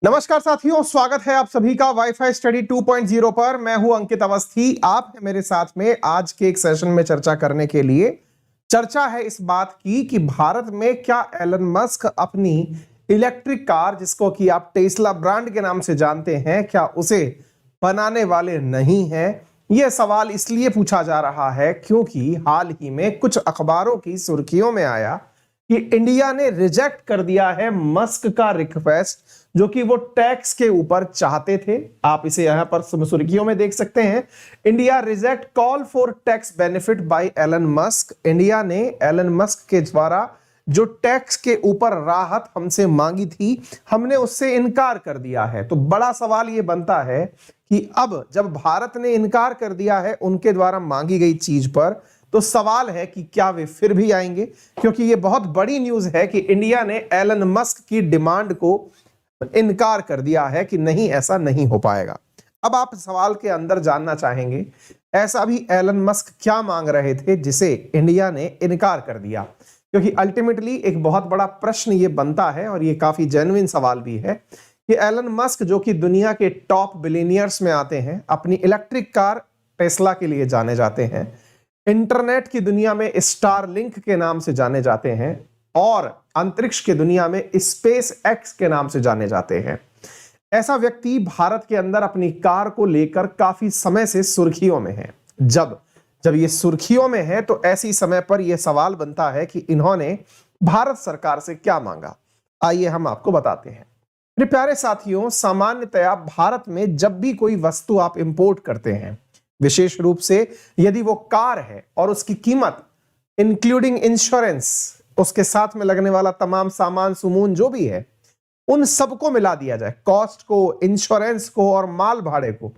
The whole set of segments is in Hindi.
नमस्कार साथियों, स्वागत है आप सभी का वाईफाई स्टडी 2.0 पर। मैं हूं अंकित अवस्थी। आप हैं मेरे साथ में आज के एक सेशन में चर्चा करने के लिए। चर्चा है इस बात की कि भारत में क्या एलन मस्क अपनी इलेक्ट्रिक कार, जिसको कि आप टेस्ला ब्रांड के नाम से जानते हैं, क्या उसे बनाने वाले नहीं हैं। यह सवाल इसलिए पूछा जा रहा है क्योंकि हाल ही में कुछ अखबारों की सुर्खियों में आया कि इंडिया ने रिजेक्ट कर दिया है मस्क का रिक्वेस्ट, जो कि वो टैक्स के ऊपर चाहते थे। आप इसे यहां पर सुर्खियों में देख सकते हैं। India reject call for tax benefit by Elon Musk. India ने एलन मस्क के द्वारा जो टैक्स के ऊपर राहत हमसे मांगी थी, हमने उससे इनकार कर दिया है। तो बड़ा सवाल यह बनता है कि अब जब भारत ने इनकार कर दिया है उनके द्वारा मांगी गई चीज पर, तो सवाल है कि क्या वे फिर भी आएंगे, क्योंकि यह बहुत बड़ी न्यूज है कि इंडिया ने एलन मस्क की डिमांड को इनकार कर दिया है कि नहीं, ऐसा नहीं हो पाएगा। अब आप सवाल के अंदर जानना चाहेंगे, ऐसा भी एलन मस्क क्या मांग रहे थे जिसे इंडिया ने इनकार कर दिया? क्योंकि अल्टीमेटली एक बहुत बड़ा प्रश्न ये बनता है और ये काफी जेन्युइन सवाल भी है कि एलन मस्क, जो कि दुनिया के टॉप बिलियनियर्स में आते हैं, अपनी इलेक्ट्रिक कार टेस्ला के लिए जाने जाते हैं, इंटरनेट की दुनिया में स्टारलिंक के नाम से जाने जाते हैं और अंतरिक्ष की दुनिया में स्पेस एक्स के नाम से जाने जाते हैं, ऐसा व्यक्ति भारत के अंदर अपनी कार को लेकर काफी समय से सुर्खियों में है। जब ये सुर्खियों में है तो ऐसी समय पर यह सवाल बनता है कि इन्होंने भारत सरकार से क्या मांगा। आइए हम आपको बताते हैं। मेरे प्यारे साथियों, सामान्यतया भारत में जब भी कोई वस्तु आप इंपोर्ट करते हैं, विशेष रूप से यदि वो कार है और उसकी कीमत इंक्लूडिंग इंश्योरेंस, उसके साथ में लगने वाला तमाम सामान सुमून जो भी है, उन सबको मिला दिया जाए, कॉस्ट को, इंश्योरेंस को और माल भाड़े को,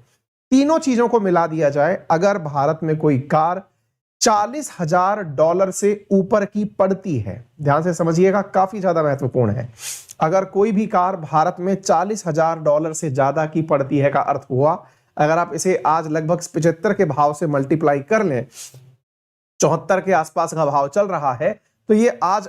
तीनों चीजों को मिला दिया जाए। अगर भारत में कोई कार $40,000 से ऊपर की पड़ती है, ध्यान से समझिएगा, काफी ज्यादा महत्वपूर्ण है। अगर कोई भी कार भारत में $40,000 से ज्यादा की पड़ती है का अर्थ हुआ, अगर आप इसे आज लगभग 75 के भाव से मल्टीप्लाई कर लें, 74 के आसपास का भाव चल रहा है, तो ये आज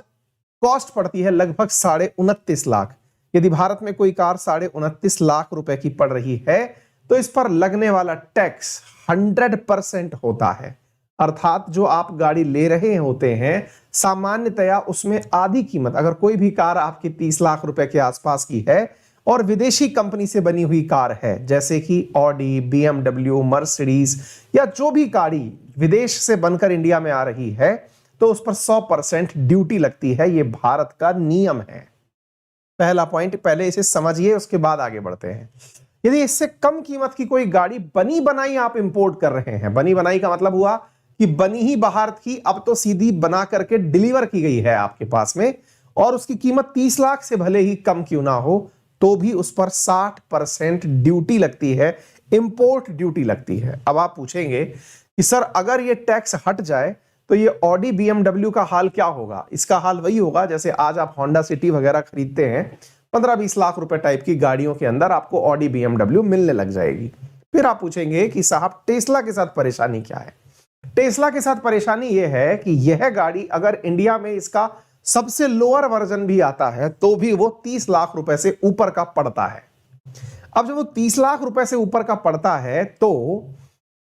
कॉस्ट पड़ती है लगभग 29.5 लाख। यदि भारत में कोई कार 29.5 लाख रुपए की पड़ रही है तो इस पर लगने वाला टैक्स 100% होता है। अर्थात जो आप गाड़ी ले रहे होते हैं, सामान्यतया उसमें आधी कीमत, अगर कोई भी कार आपकी 30 लाख रुपए के आसपास की है और विदेशी कंपनी से बनी हुई कार है, जैसे कि ऑडी, BMW, मर्सिडीज या जो भी गाड़ी विदेश से बनकर इंडिया में आ रही है, तो उस पर 100% ड्यूटी लगती है। यह भारत का नियम है। पहला पॉइंट पहले इसे समझिए, उसके बाद आगे बढ़ते हैं। यदि इससे कम कीमत की कोई गाड़ी बनी बनाई आप इंपोर्ट कर रहे हैं, बनी बनाई का मतलब हुआ कि बनी ही बाहर थी, अब तो सीधी बना करके डिलीवर की गई है आपके पास में, और उसकी कीमत 30 लाख से भले ही कम क्यों ना हो, तो भी उस पर 60% ड्यूटी लगती है, इंपोर्ट ड्यूटी लगती है। अब आप पूछेंगे कि सर, अगर ये टैक्स हट जाए तो ये ऑडी, BMW का हाल क्या होगा? इसका हाल वही होगा जैसे आज आप होंडा सिटी वगैरह खरीदते हैं, 15-20 लाख रुपए टाइप की गाड़ियों के अंदर आपको ऑडी, BMW मिलने लग जाएगी। फिर आप पूछेंगे कि साहब, टेस्ला के साथ परेशानी क्या है? टेस्ला के साथ परेशानी यह है कि यह गाड़ी अगर इंडिया में इसका सबसे लोअर वर्जन भी आता है तो भी वो 30 लाख रुपए से ऊपर का पड़ता है। अब जब वो 30 लाख रुपए से ऊपर का पड़ता है तो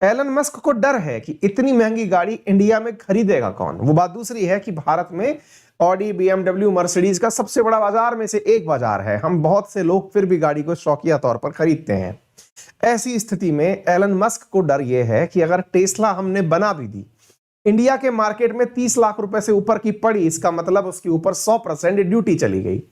एलन मस्क को डर है कि इतनी महंगी गाड़ी इंडिया में खरीदेगा कौन। वो बात दूसरी है कि भारत में ऑडी, BMW, मर्सिडीज का सबसे बड़ा बाजार में से एक बाजार है। हम बहुत से लोग फिर भी गाड़ी को शौकिया तौर पर खरीदते हैं। ऐसी स्थिति में एलन मस्क को डर यह है कि अगर टेस्ला हमने बना भी दी, इंडिया के मार्केट में 30 लाख रुपए से ऊपर की पड़ी, इसका मतलब उसके ऊपर 100% ड्यूटी चली गई,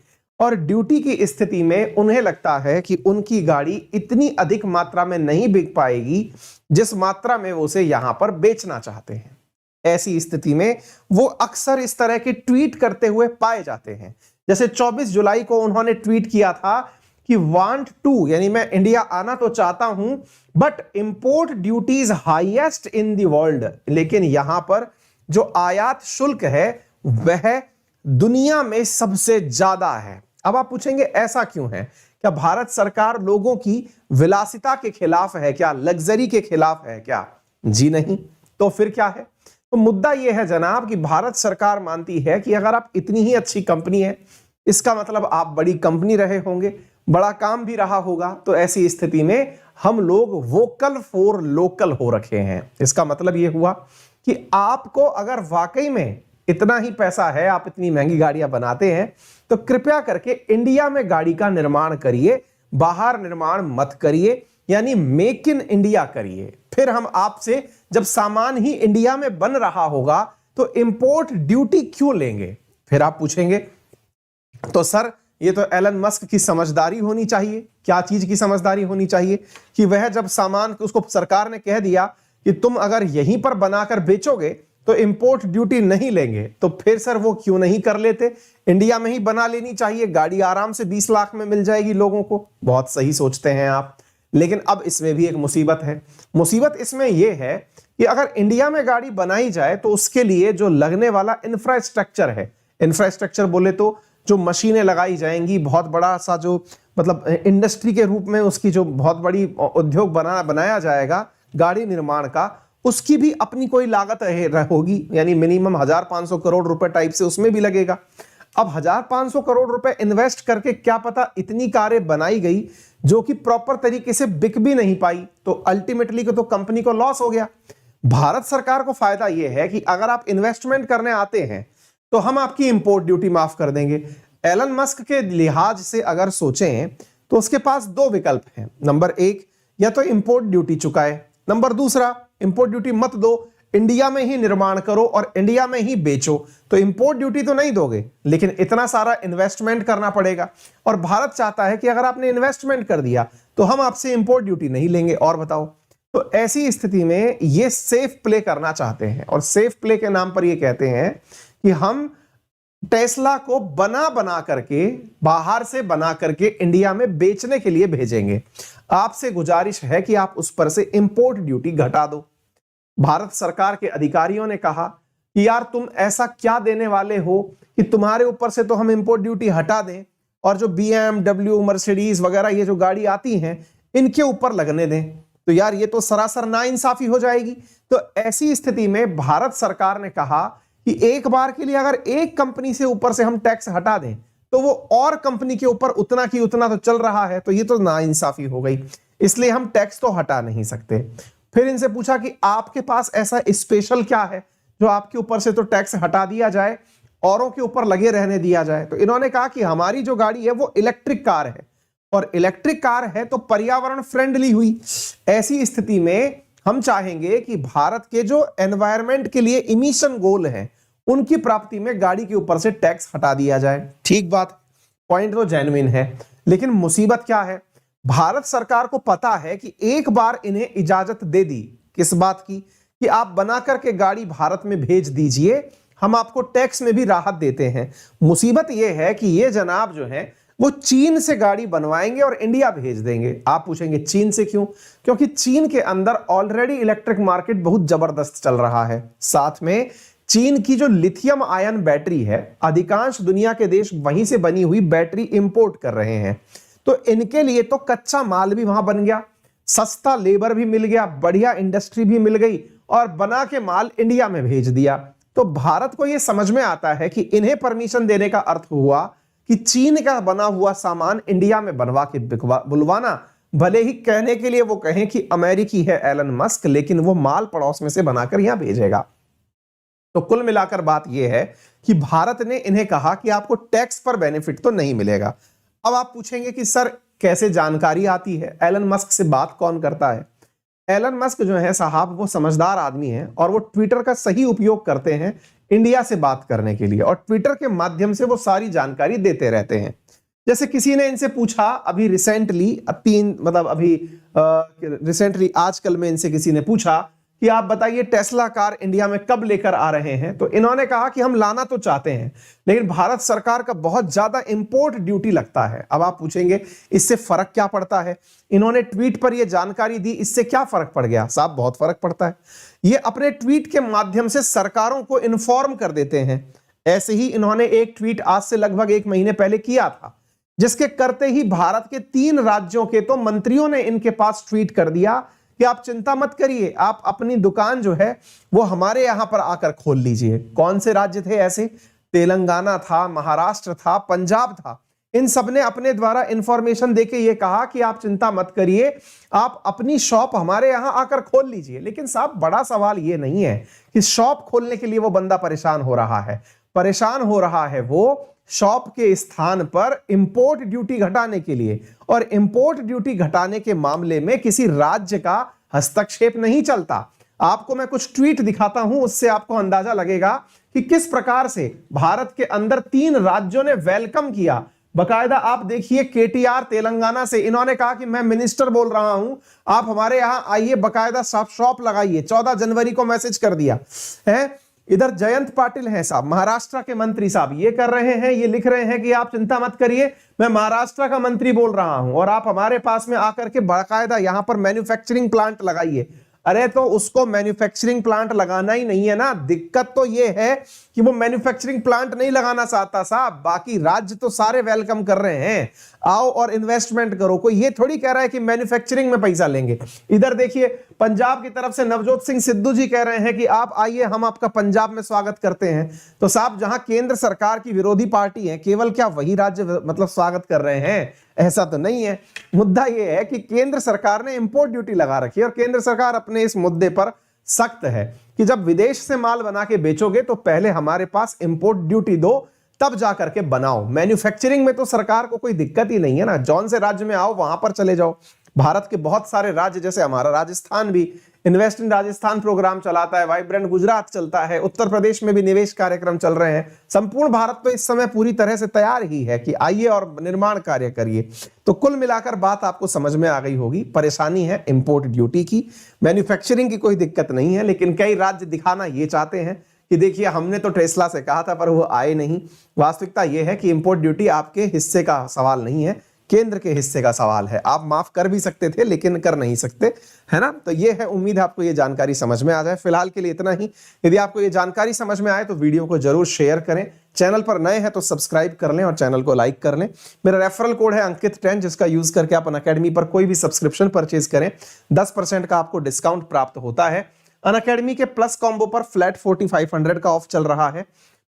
और ड्यूटी की स्थिति में उन्हें लगता है कि उनकी गाड़ी इतनी अधिक मात्रा में नहीं बिक पाएगी जिस मात्रा में वो उसे यहां पर बेचना चाहते हैं। ऐसी स्थिति में वो अक्सर इस तरह के ट्वीट करते हुए पाए जाते हैं। जैसे 24 जुलाई को उन्होंने ट्वीट किया था कि वांट टू, यानी मैं इंडिया आना तो चाहता हूं, but import duties highest in the world, लेकिन यहां पर जो आयात शुल्क है वह दुनिया में सबसे ज्यादा है। अब आप पूछेंगे ऐसा क्यों है? क्या भारत सरकार लोगों की विलासिता के खिलाफ है क्या? लग्जरी के खिलाफ है क्या? जी नहीं। तो फिर क्या है? तो मुद्दा यह है जनाब कि भारत सरकार मानती है कि अगर आप इतनी ही अच्छी कंपनी है, इसका मतलब आप बड़ी कंपनी रहे होंगे, बड़ा काम भी रहा होगा। तो ऐसी स्थिति में हम लोग वोकल फॉर लोकल हो रखे हैं। इसका मतलब यह हुआ कि आपको अगर वाकई में इतना ही पैसा है, आप इतनी महंगी गाड़ियां बनाते हैं, तो कृपया करके इंडिया में गाड़ी का निर्माण करिए, बाहर निर्माण मत करिए, यानी मेक इन इंडिया करिए। फिर हम आपसे जब सामान ही इंडिया में बन रहा होगा तो इंपोर्ट ड्यूटी क्यों लेंगे? फिर आप पूछेंगे तो सर ये तो एलन मस्क की समझदारी होनी चाहिए। क्या चीज की समझदारी होनी चाहिए? कि वह जब सामान, उसको सरकार ने कह दिया कि तुम अगर यहीं पर बनाकर बेचोगे तो इंपोर्ट ड्यूटी नहीं लेंगे, तो फिर सर वो क्यों नहीं कर लेते? इंडिया में ही बना लेनी चाहिए, गाड़ी आराम से 20 लाख में मिल जाएगी लोगों को। बहुत सही सोचते हैं आप, लेकिन अब इसमें भी एक मुसीबत है। मुसीबत इसमें यह है कि अगर इंडिया में गाड़ी बनाई जाए तो उसके लिए जो लगने वाला इंफ्रास्ट्रक्चर है, इंफ्रास्ट्रक्चर बोले तो जो मशीनें लगाई जाएंगी, बहुत बड़ा सा जो मतलब इंडस्ट्री के रूप में उसकी जो बहुत बड़ी उद्योग बनाया जाएगा गाड़ी निर्माण का, उसकी भी अपनी कोई लागत होगी, यानी मिनिमम 1500 करोड़ रुपए टाइप से उसमें भी लगेगा। अब 1500 करोड़ रुपए इन्वेस्ट करके क्या पता इतनी कारें बनाई गई जो कि प्रॉपर तरीके से बिक भी नहीं पाई, तो अल्टीमेटली तो कंपनी को लॉस हो गया। भारत सरकार को फायदा यह है कि अगर आप इन्वेस्टमेंट करने आते हैं तो हम आपकी इंपोर्ट ड्यूटी माफ कर देंगे। एलन मस्क के लिहाज से अगर सोचें तो उसके पास दो विकल्प हैं। नंबर एक, या तो इंपोर्ट ड्यूटी चुकाए, नंबर दूसरा, इंपोर्ट ड्यूटी मत दो, इंडिया में ही निर्माण करो और इंडिया में ही बेचो। तो इंपोर्ट ड्यूटी तो नहीं दोगे, लेकिन इतना सारा इन्वेस्टमेंट करना पड़ेगा, और भारत चाहता है कि अगर आपने इन्वेस्टमेंट कर दिया तो हम आपसे इंपोर्ट ड्यूटी नहीं लेंगे। और बताओ, तो ऐसी स्थिति में ये सेफ प्ले करना चाहते हैं, और सेफ प्ले के नाम पर ये कहते हैं कि हम टेस्ला को बना करके, बाहर से बना करके इंडिया में बेचने के लिए भेजेंगे। आपसे गुजारिश है कि आप उस पर से इंपोर्ट ड्यूटी घटा दो। भारत सरकार के अधिकारियों ने कहा कि यार तुम ऐसा क्या देने वाले हो कि तुम्हारे ऊपर से तो हम इंपोर्ट ड्यूटी हटा दें और जो BMW, मर्सिडीज वगैरह ये जो गाड़ी आती हैं इनके ऊपर लगने दें। तो यार ये तो सरासर नाइंसाफी हो जाएगी। तो ऐसी स्थिति में भारत सरकार ने कहा कि एक बार के लिए अगर एक कंपनी से ऊपर से हम टैक्स हटा दें तो वो और कंपनी के ऊपर उतना की उतना तो चल रहा है, तो ये तो नाइंसाफी हो गई, इसलिए हम टैक्स तो हटा नहीं सकते। फिर इनसे पूछा कि आपके पास ऐसा स्पेशल क्या है जो आपके ऊपर से तो टैक्स हटा दिया जाए, औरों के ऊपर लगे रहने दिया जाए। तो इन्होंने कहा कि हमारी जो गाड़ी है वो इलेक्ट्रिक कार है, और इलेक्ट्रिक कार है तो पर्यावरण फ्रेंडली हुई। ऐसी स्थिति में हम चाहेंगे कि भारत के जो एनवायरमेंट के लिए इमिशन गोल हैं उनकी प्राप्ति में गाड़ी के ऊपर से टैक्स हटा दिया जाए। ठीक बात, पॉइंट तो जेन्युइन है, लेकिन मुसीबत क्या है? भारत सरकार को पता है कि एक बार इन्हें इजाजत दे दी किस बात की, कि आप बना करके गाड़ी भारत में भेज दीजिए, हम आपको टैक्स में भी राहत देते हैं। मुसीबत यह है कि ये जनाब जो है वो चीन से गाड़ी बनवाएंगे और इंडिया भेज देंगे। आप पूछेंगे चीन से क्यों? क्योंकि चीन के अंदर ऑलरेडी इलेक्ट्रिक मार्केट बहुत जबरदस्त चल रहा है। साथ में चीन की जो लिथियम आयन बैटरी है, अधिकांश दुनिया के देश वहीं से बनी हुई बैटरी इंपोर्ट कर रहे हैं, तो इनके लिए तो कच्चा माल भी वहां बन गया, सस्ता लेबर भी मिल गया, बढ़िया इंडस्ट्री भी मिल गई, और बना के माल इंडिया में भेज दिया। तो भारत को यह समझ में आता है कि इन्हें परमिशन देने का अर्थ हुआ कि चीन का बना हुआ सामान इंडिया में बनवा के बुलवाना, भले ही कहने के लिए वो कहें कि अमेरिकी है एलन मस्क, लेकिन वो माल पड़ोस में से बनाकर यहां भेजेगा। तो कुल मिलाकर बात यह है कि भारत ने इन्हें कहा कि आपको टैक्स पर बेनिफिट तो नहीं मिलेगा। अब आप पूछेंगे कि सर कैसे जानकारी आती है, एलन मस्क से बात कौन करता है? एलन मस्क जो है साहब वो समझदार आदमी है, और वो ट्विटर का सही उपयोग करते हैं इंडिया से बात करने के लिए, और ट्विटर के माध्यम से वो सारी जानकारी देते रहते हैं। जैसे किसी ने इनसे पूछा अभी रिसेंटली आजकल में इनसे किसी ने पूछा कि आप बताइए टेस्ला कार इंडिया में कब लेकर आ रहे हैं, तो इन्होंने कहा कि हम लाना तो चाहते हैं, लेकिन भारत सरकार का बहुत ज्यादा इंपोर्ट ड्यूटी लगता है। अब आप पूछेंगे इससे फर्क क्या पड़ता है? इन्होंने ट्वीट पर यह जानकारी दी, इससे क्या फर्क पड़ गया? साहब बहुत फर्क पड़ता है। ये अपने ट्वीट के माध्यम से सरकारों को इन्फॉर्म कर देते हैं। ऐसे ही इन्होंने एक ट्वीट आज से लगभग 1 महीने पहले किया था, जिसके करते ही भारत के 3 राज्यों के तो मंत्रियों ने इनके पास ट्वीट कर दिया कि आप चिंता मत करिए, आप अपनी दुकान जो है वो हमारे यहां पर आकर खोल लीजिए। कौन से राज्य थे ऐसे? तेलंगाना था, महाराष्ट्र था, पंजाब था। इन सब ने अपने द्वारा इंफॉर्मेशन देके ये कहा कि आप चिंता मत करिए, आप अपनी शॉप हमारे यहां आकर खोल लीजिए। लेकिन साहब बड़ा सवाल ये नहीं है कि शॉप खोलने के लिए वो बंदा परेशान हो रहा है, परेशान हो रहा है वो शॉप के स्थान पर इंपोर्ट ड्यूटी घटाने के लिए। और इंपोर्ट ड्यूटी घटाने के मामले में किसी राज्य का हस्तक्षेप नहीं चलता। आपको मैं कुछ ट्वीट दिखाता हूं, उससे आपको अंदाजा लगेगा कि किस प्रकार से भारत के अंदर 3 राज्यों ने वेलकम किया। बकायदा आप देखिए, केटीआर तेलंगाना से, इन्होंने कहा कि मैं मिनिस्टर बोल रहा हूं, आप हमारे यहां आइए, बकायदा शॉप लगाइए। 14 जनवरी को मैसेज कर दिया है। इधर जयंत पाटिल हैं साहब, महाराष्ट्र के मंत्री साहब, ये कर रहे हैं, ये लिख रहे हैं कि आप चिंता मत करिए, मैं महाराष्ट्र का मंत्री बोल रहा हूं और आप हमारे पास में आकर के बाकायदा यहां पर मैन्युफैक्चरिंग प्लांट लगाइए। अरे तो उसको मैन्युफैक्चरिंग प्लांट लगाना ही नहीं है ना, दिक्कत तो ये है कि वो मैन्युफैक्चरिंग प्लांट नहीं लगाना चाहता साहब। बाकी राज्य तो सारे वेलकम कर रहे हैं, आओ और इन्वेस्टमेंट करो। कोई ये थोड़ी कह रहा है कि मैन्युफैक्चरिंग में पैसा लेंगे। इधर देखिए, पंजाब की तरफ से नवजोत सिंह सिद्धू जी कह रहे हैं कि आप आइए, हम आपका पंजाब में स्वागत करते हैं। तो साहब, जहां केंद्र सरकार की विरोधी पार्टी है, केवल क्या वही राज्य मतलब स्वागत कर रहे हैं? ऐसा तो नहीं है। मुद्दा यह है कि केंद्र सरकार ने इंपोर्ट ड्यूटी लगा रखी है और केंद्र सरकार अपने इस मुद्दे पर सख्त है कि जब विदेश से माल बना के बेचोगे तो पहले हमारे पास इंपोर्ट ड्यूटी दो, तब जाकर के बनाओ। मैन्युफैक्चरिंग में तो सरकार को कोई दिक्कत ही नहीं है ना, जौन से राज्य में आओ वहां पर चले जाओ। भारत के बहुत सारे राज्य, जैसे हमारा राजस्थान भी इन्वेस्ट इन राजस्थान प्रोग्राम चलाता है, वाइब्रेंट गुजरात चलता है, उत्तर प्रदेश में भी निवेश कार्यक्रम चल रहे हैं। संपूर्ण भारत तो इस समय पूरी तरह से तैयार ही है कि आइए और निर्माण कार्य करिए। तो कुल मिलाकर बात आपको समझ में आ गई होगी। परेशानी है इंपोर्ट ड्यूटी की, मैन्युफैक्चरिंग की कोई दिक्कत नहीं है, लेकिन कई राज्य दिखाना ये चाहते हैं कि देखिए हमने तो टेस्ला से कहा था पर वो आए नहीं। वास्तविकता यह है कि इंपोर्ट ड्यूटी आपके हिस्से का सवाल नहीं है, केंद्र के हिस्से का सवाल है। आप माफ कर भी सकते थे लेकिन कर नहीं सकते, है ना। तो ये है, उम्मीद है आपको ये जानकारी समझ में आ जाए। फिलहाल के लिए इतना ही। यदि आपको ये जानकारी समझ में आए तो वीडियो को जरूर शेयर करें, चैनल पर नए हैं तो सब्सक्राइब कर लें और चैनल को लाइक कर लें। मेरा रेफरल कोड है अंकित10, जिसका यूज करके आप अनअकैडमी पर कोई भी सब्सक्रिप्शन परचेज करें, 10% का आपको डिस्काउंट प्राप्त होता है। अनअकैडमी के प्लस कॉम्बो पर फ्लैट 4500 का ऑफ चल रहा है,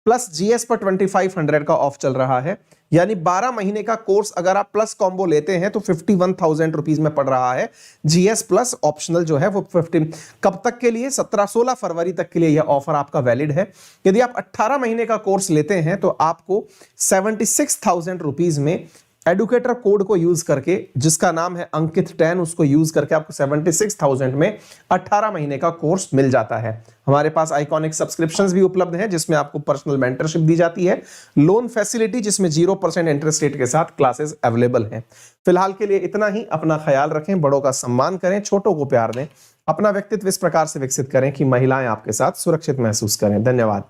प्लस जीएस पर 2500 का ऑफ चल रहा है। यानी 12 महीने का कोर्स अगर आप प्लस कॉम्बो लेते हैं तो 51,000 रुपीज में पड़ रहा है। जीएस प्लस ऑप्शनल जो है वो 15, कब तक के लिए? 17-16 फरवरी तक के लिए यह ऑफर आपका वैलिड है। यदि आप 18 महीने का कोर्स लेते हैं तो आपको 76,000 रुपीज में एडुकेटर कोड को यूज करके, जिसका नाम है अंकित10, उसको यूज करके आपको 76,000 में 18 महीने का कोर्स मिल जाता है। हमारे पास आइकॉनिक सब्सक्रिप्शंस भी उपलब्ध हैं, जिसमें आपको पर्सनल मेंटरशिप दी जाती है, लोन फैसिलिटी जिसमें 0% इंटरेस्ट रेट के साथ क्लासेस अवेलेबल हैं। फिलहाल के लिए इतना ही। अपना ख्याल रखें, बड़ों का सम्मान करें, छोटों को प्यार दें, अपना व्यक्तित्व इस प्रकार से विकसित करें कि महिलाएं आपके साथ सुरक्षित महसूस करें। धन्यवाद।